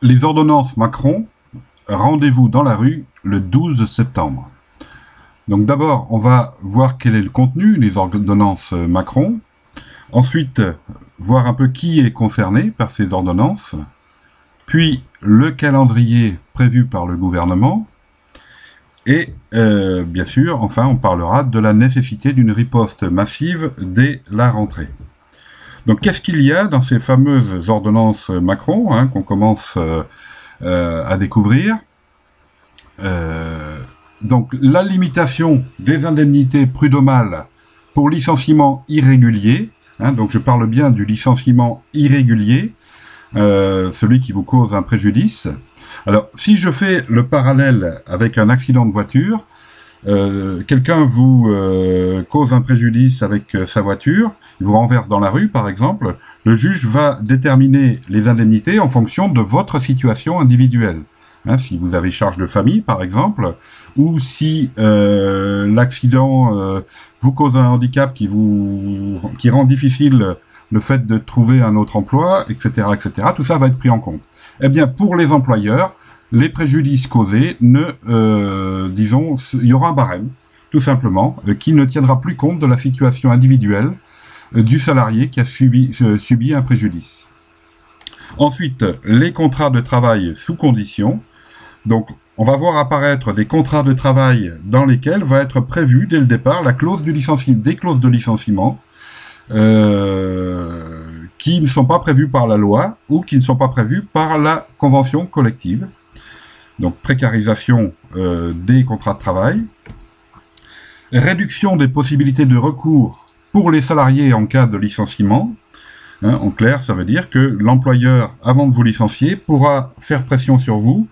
Les ordonnances Macron, rendez-vous dans la rue le 12 septembre. Donc d'abord, on va voir quel est le contenu des ordonnances Macron. Ensuite, voir un peu qui est concerné par ces ordonnances. Puis, le calendrier prévu par le gouvernement. Et, bien sûr, enfin, on parlera de la nécessité d'une riposte massive dès la rentrée. Donc, qu'est-ce qu'il y a dans ces fameuses ordonnances Macron, qu'on commence à découvrir? Donc, la limitation des indemnités prud'homales pour licenciement irrégulier, donc je parle bien du licenciement irrégulier, celui qui vous cause un préjudice. Alors, si je fais le parallèle avec un accident de voiture, quelqu'un vous cause un préjudice avec sa voiture, il vous renverse dans la rue par exemple, le juge va déterminer les indemnités en fonction de votre situation individuelle. Si vous avez charge de famille par exemple, ou si l'accident vous cause un handicap qui rend difficile le fait de trouver un autre emploi, etc., etc., tout ça va être pris en compte. Eh bien, pour les employeurs, les préjudices causés, disons, il y aura un barème, tout simplement, qui ne tiendra plus compte de la situation individuelle du salarié qui a subi un préjudice. Ensuite, les contrats de travail sous condition. Donc, on va voir apparaître des contrats de travail dans lesquels va être prévue dès le départ des clauses de licenciement qui ne sont pas prévues par la loi ou qui ne sont pas prévues par la convention collective. Donc, précarisation des contrats de travail, réduction des possibilités de recours pour les salariés en cas de licenciement. En clair, ça veut dire que l'employeur, avant de vous licencier, pourra faire pression sur vous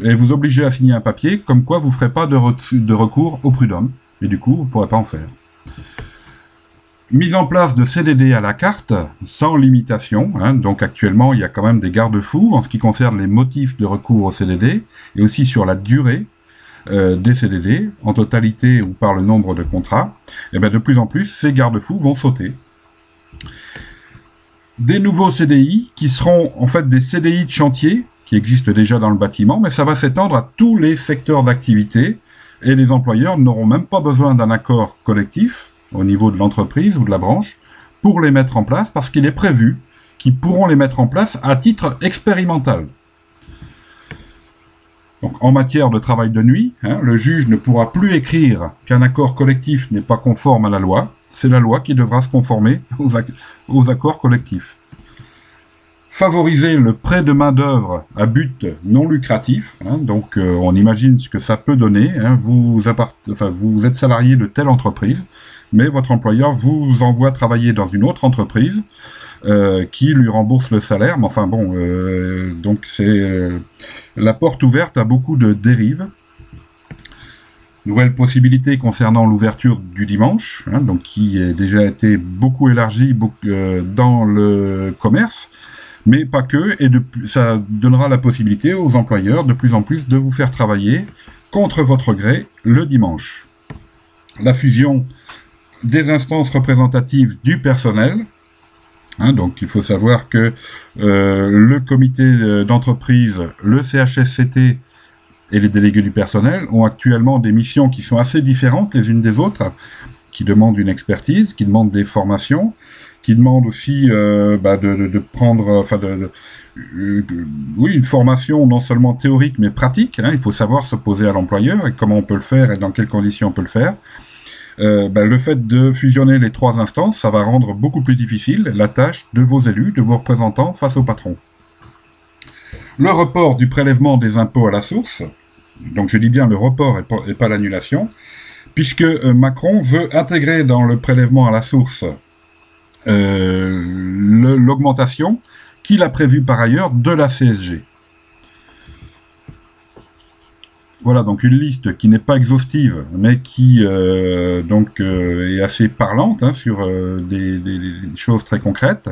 et vous obliger à signer un papier comme quoi vous ne ferez pas de recours au prud'homme. Et du coup, vous ne pourrez pas en faire. Mise en place de CDD à la carte, sans limitation. Donc actuellement, il y a quand même des garde-fous en ce qui concerne les motifs de recours au CDD, et aussi sur la durée des CDD, en totalité ou par le nombre de contrats. Et bien de plus en plus, ces garde-fous vont sauter. Des nouveaux CDI, qui seront en fait des CDI de chantier, qui existent déjà dans le bâtiment, mais ça va s'étendre à tous les secteurs d'activité, et les employeurs n'auront même pas besoin d'un accord collectif, au niveau de l'entreprise ou de la branche, pour les mettre en place, parce qu'il est prévu qu'ils pourront les mettre en place à titre expérimental. Donc, en matière de travail de nuit, le juge ne pourra plus écrire qu'un accord collectif n'est pas conforme à la loi. C'est la loi qui devra se conformer aux accords collectifs. Favoriser le prêt de main-d'œuvre à but non lucratif. Donc, on imagine ce que ça peut donner. Vous êtes salarié de telle entreprise, mais votre employeur vous envoie travailler dans une autre entreprise qui lui rembourse le salaire. Mais enfin bon, donc c'est la porte ouverte à beaucoup de dérives. Nouvelle possibilité concernant l'ouverture du dimanche, donc qui a déjà été beaucoup élargie dans le commerce, mais pas que, et ça donnera la possibilité aux employeurs de plus en plus de vous faire travailler contre votre gré le dimanche. La fusion des instances représentatives du personnel. Donc il faut savoir que le comité d'entreprise, le CHSCT et les délégués du personnel ont actuellement des missions qui sont assez différentes les unes des autres, qui demandent une expertise, qui demandent des formations, qui demandent aussi de prendre, une formation non seulement théorique mais pratique. Il faut savoir s'opposer à l'employeur et comment on peut le faire et dans quelles conditions on peut le faire. Le fait de fusionner les trois instances, ça va rendre beaucoup plus difficile la tâche de vos élus, de vos représentants face au patron. Le report du prélèvement des impôts à la source, donc je dis bien le report et pas l'annulation, puisque Macron veut intégrer dans le prélèvement à la source l'augmentation qu'il a prévue par ailleurs de la CSG. Voilà, donc une liste qui n'est pas exhaustive, mais qui est assez parlante sur des choses très concrètes.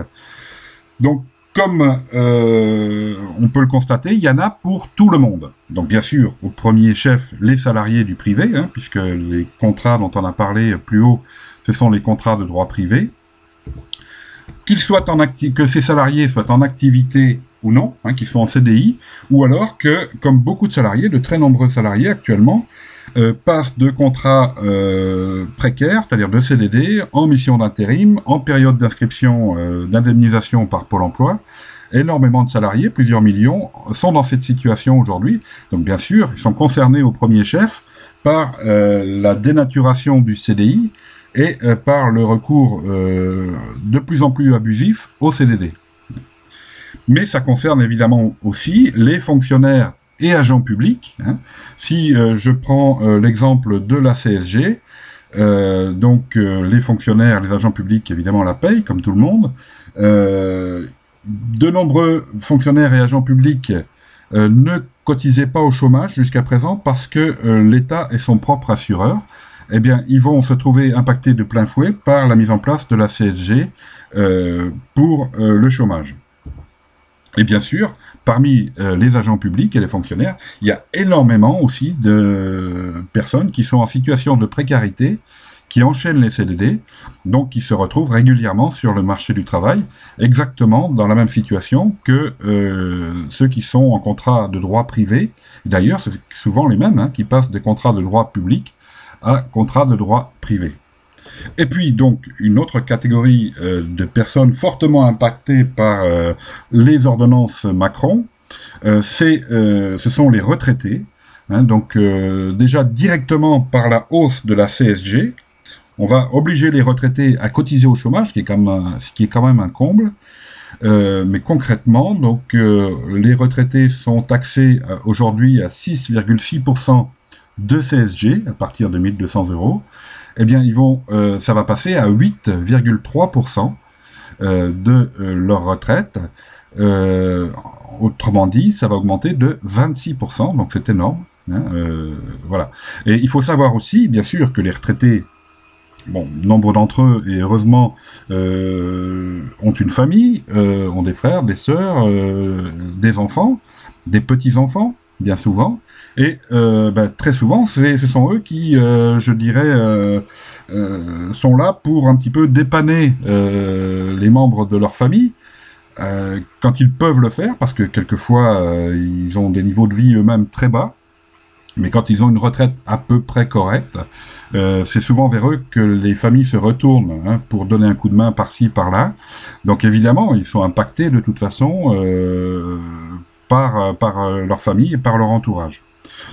Donc, comme on peut le constater, il y en a pour tout le monde. Donc, bien sûr, au premier chef, les salariés du privé, puisque les contrats dont on a parlé plus haut, ce sont les contrats de droit privé. Que ces salariés soient en activité ou non, hein, qui sont en CDI, ou alors que, comme beaucoup de salariés, de très nombreux salariés actuellement, passent de contrats précaires, c'est-à-dire de CDD, en mission d'intérim, en période d'inscription d'indemnisation par Pôle emploi. Énormément de salariés, plusieurs millions, sont dans cette situation aujourd'hui. Donc bien sûr, ils sont concernés au premier chef par la dénaturation du CDI et par le recours de plus en plus abusif au CDD. Mais ça concerne évidemment aussi les fonctionnaires et agents publics. Hein. Si je prends l'exemple de la CSG, les fonctionnaires, les agents publics, évidemment, la payent, comme tout le monde. De nombreux fonctionnaires et agents publics ne cotisaient pas au chômage jusqu'à présent parce que l'État est son propre assureur. Eh bien, ils vont se trouver impactés de plein fouet par la mise en place de la CSG pour le chômage. Et bien sûr, parmi les agents publics et les fonctionnaires, il y a énormément aussi de personnes qui sont en situation de précarité, qui enchaînent les CDD, donc qui se retrouvent régulièrement sur le marché du travail, exactement dans la même situation que ceux qui sont en contrat de droit privé. D'ailleurs, c'est souvent les mêmes hein, qui passent des contrats de droit public à contrats de droit privé. Et puis donc une autre catégorie de personnes fortement impactées par les ordonnances Macron, ce sont les retraités. Hein, donc déjà directement par la hausse de la CSG, on va obliger les retraités à cotiser au chômage, ce qui est quand même un comble. Mais concrètement, donc les retraités sont taxés aujourd'hui à 6,6% de CSG à partir de 1 200 €. Eh bien, ça va passer à 8,3% de leur retraite. Autrement dit, ça va augmenter de 26%, donc c'est énorme. Hein, voilà. Et il faut savoir aussi, bien sûr, que les retraités, nombre d'entre eux, et heureusement, ont une famille, ont des frères, des sœurs, des enfants, des petits-enfants, bien souvent. Et très souvent, ce sont eux qui, je dirais, sont là pour un petit peu dépanner les membres de leur famille, quand ils peuvent le faire, parce que quelquefois, ils ont des niveaux de vie eux-mêmes très bas, mais quand ils ont une retraite à peu près correcte, c'est souvent vers eux que les familles se retournent hein, pour donner un coup de main par-ci, par-là. Donc évidemment, ils sont impactés de toute façon par leur famille et par leur entourage.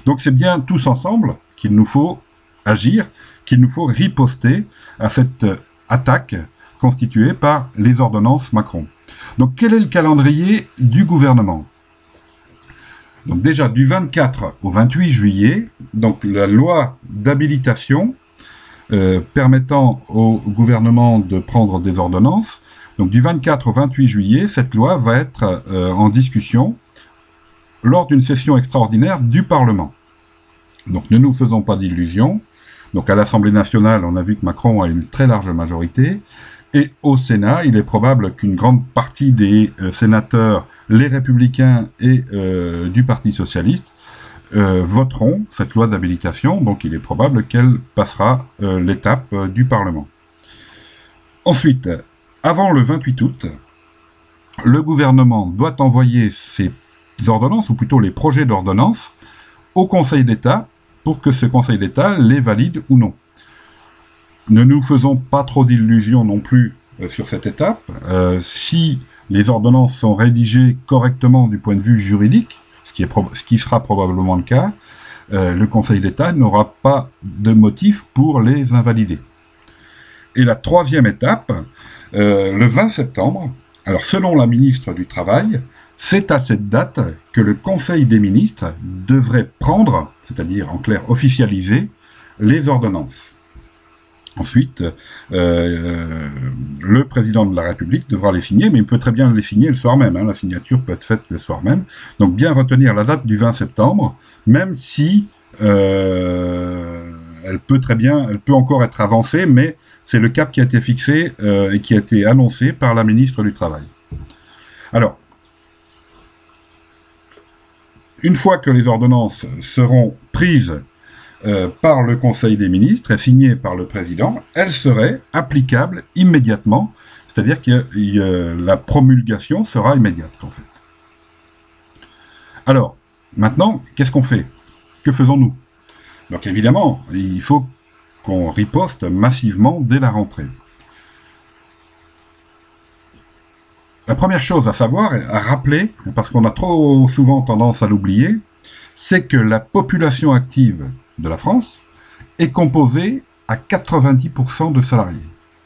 Donc c'est bien tous ensemble qu'il nous faut agir, qu'il nous faut riposter à cette attaque constituée par les ordonnances Macron. Donc quel est le calendrier du gouvernement ? Donc déjà du 24 au 28 juillet, donc la loi d'habilitation permettant au gouvernement de prendre des ordonnances, donc du 24 au 28 juillet, cette loi va être en discussion lors d'une session extraordinaire du Parlement. Donc ne nous faisons pas d'illusions. Donc à l'Assemblée nationale, on a vu que Macron a une très large majorité. Et au Sénat, il est probable qu'une grande partie des sénateurs, les Républicains et du Parti Socialiste, voteront cette loi d'habilitation. Donc il est probable qu'elle passera l'étape du Parlement. Ensuite, avant le 28 août, le gouvernement doit envoyer ses ordonnances, ou plutôt les projets d'ordonnances, au Conseil d'État pour que ce Conseil d'État les valide ou non. Ne nous faisons pas trop d'illusions non plus sur cette étape. Si les ordonnances sont rédigées correctement du point de vue juridique, ce qui sera probablement le cas, le Conseil d'État n'aura pas de motif pour les invalider. Et la troisième étape, le 20 septembre, alors selon la ministre du Travail, c'est à cette date que le Conseil des ministres devrait prendre, c'est-à-dire en clair officialiser, les ordonnances. Ensuite, le président de la République devra les signer, mais il peut très bien les signer le soir même. Hein, la signature peut être faite le soir même. Donc bien retenir la date du 20 septembre, même si elle peut encore être avancée, mais c'est le cap qui a été fixé et qui a été annoncé par la ministre du Travail. Alors, une fois que les ordonnances seront prises par le Conseil des ministres et signées par le président, elles seraient applicables immédiatement, c'est-à-dire que la promulgation sera immédiate, en fait. Alors, maintenant, qu'est-ce qu'on fait? Que faisons-nous? Donc évidemment, il faut qu'on riposte massivement dès la rentrée. La première chose à savoir, à rappeler, parce qu'on a trop souvent tendance à l'oublier, c'est que la population active de la France est composée à 90% de salariés.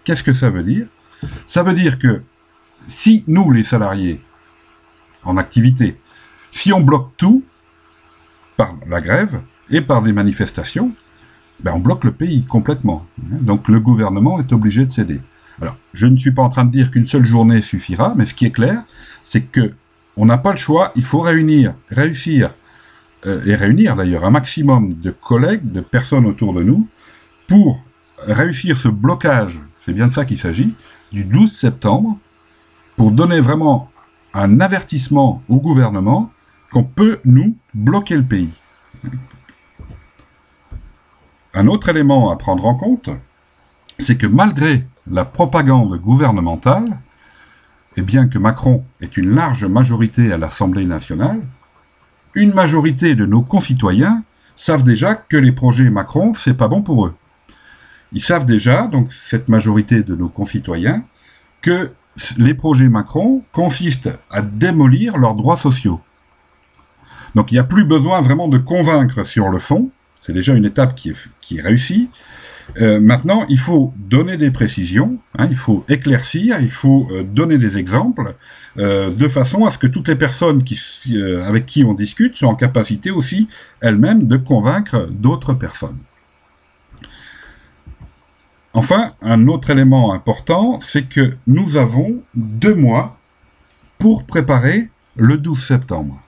Qu'est-ce que ça veut dire? Ça veut dire que si nous, les salariés, en activité, si on bloque tout par la grève et par des manifestations, ben on bloque le pays complètement. Donc le gouvernement est obligé de céder. Alors, je ne suis pas en train de dire qu'une seule journée suffira, mais ce qui est clair, c'est que on n'a pas le choix, il faut réunir d'ailleurs un maximum de collègues, de personnes autour de nous, pour réussir ce blocage, c'est bien de ça qu'il s'agit, du 12 septembre, pour donner vraiment un avertissement au gouvernement qu'on peut, nous, bloquer le pays. Un autre élément à prendre en compte, c'est que malgré la propagande gouvernementale, et bien que Macron ait une large majorité à l'Assemblée nationale, une majorité de nos concitoyens savent déjà que les projets Macron, c'est pas bon pour eux. Ils savent déjà, donc cette majorité de nos concitoyens, que les projets Macron consistent à démolir leurs droits sociaux. Donc il n'y a plus besoin vraiment de convaincre sur le fond, c'est déjà une étape qui est réussie. Maintenant, il faut donner des précisions, il faut éclaircir, il faut donner des exemples, de façon à ce que toutes les personnes avec qui on discute soient en capacité aussi, elles-mêmes, de convaincre d'autres personnes. Enfin, un autre élément important, c'est que nous avons 2 mois pour préparer le 12 septembre.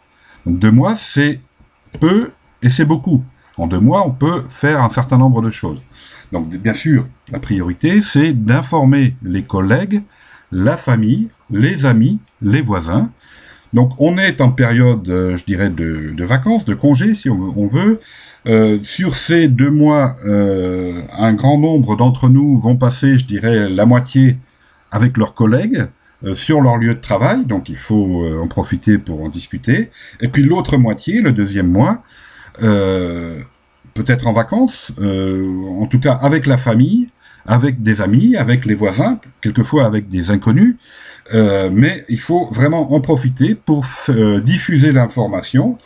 Donc 2 mois, c'est peu et c'est beaucoup. En 2 mois, on peut faire un certain nombre de choses. Donc bien sûr, la priorité, c'est d'informer les collègues, la famille, les amis, les voisins. Donc on est en période, je dirais, de vacances, de congés, si on veut. Sur ces 2 mois, un grand nombre d'entre nous vont passer, je dirais, la moitié avec leurs collègues sur leur lieu de travail, donc il faut en profiter pour en discuter. Et puis l'autre moitié, le 2e mois, peut-être en vacances, en tout cas avec la famille, avec des amis, avec les voisins, quelquefois avec des inconnus, mais il faut vraiment en profiter pour diffuser l'information,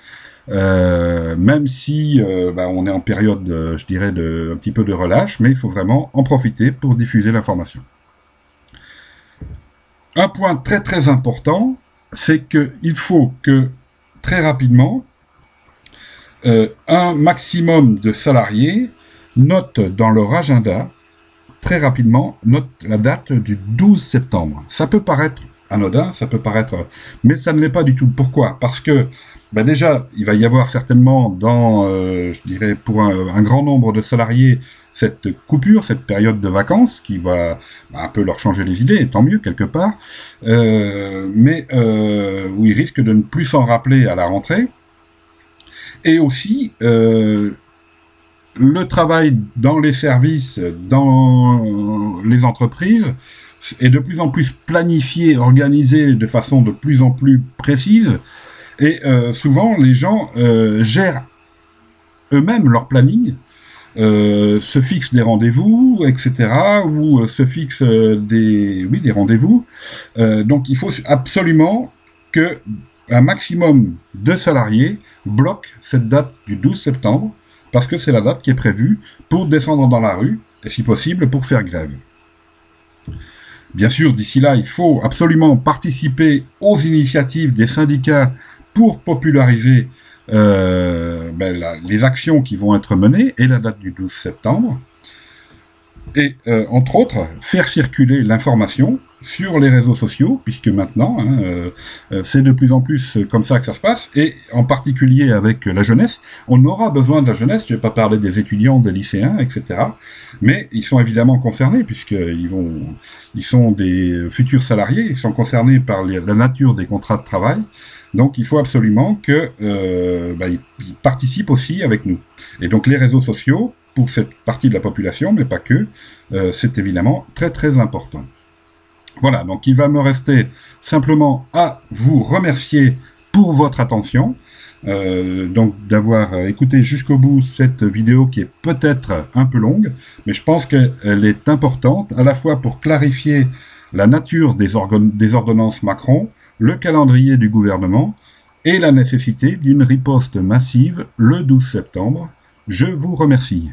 même si on est en période, je dirais, un petit peu de relâche, mais il faut vraiment en profiter pour diffuser l'information. Un point très très important, c'est qu'il faut que très rapidement, un maximum de salariés notent dans leur agenda, très rapidement, la date du 12 septembre. Ça peut paraître anodin, mais ça ne l'est pas du tout. Pourquoi? Parce que, déjà, il va y avoir certainement je dirais, pour un grand nombre de salariés, cette coupure, cette période de vacances, qui va un peu leur changer les idées, et tant mieux, quelque part, mais où ils risquent de ne plus s'en rappeler à la rentrée. Et aussi, le travail dans les services, dans les entreprises, est de plus en plus planifié, organisé de façon de plus en plus précise, et souvent les gens gèrent eux-mêmes leur planning, se fixent des rendez-vous, etc., ou se fixent des rendez-vous. Donc il faut absolument que un maximum de salariés bloquent cette date du 12 septembre, parce que c'est la date qui est prévue pour descendre dans la rue, et si possible pour faire grève. Bien sûr, d'ici là, il faut absolument participer aux initiatives des syndicats pour populariser les actions qui vont être menées, et la date du 12 septembre, et entre autres, faire circuler l'information sur les réseaux sociaux, puisque maintenant, c'est de plus en plus comme ça que ça se passe, et en particulier avec la jeunesse. On aura besoin de la jeunesse, je ne vais pas parler des étudiants, des lycéens, etc., mais ils sont évidemment concernés, puisqu'ils sont des futurs salariés, ils sont concernés par la nature des contrats de travail, donc il faut absolument qu'ils participent aussi avec nous. Et donc les réseaux sociaux, pour cette partie de la population, mais pas que, c'est évidemment très très important. Voilà, donc il va me rester simplement à vous remercier pour votre attention, donc d'avoir écouté jusqu'au bout cette vidéo qui est peut-être un peu longue, mais je pense qu'elle est importante à la fois pour clarifier la nature des ordonnances Macron, le calendrier du gouvernement et la nécessité d'une riposte massive le 12 septembre. Je vous remercie.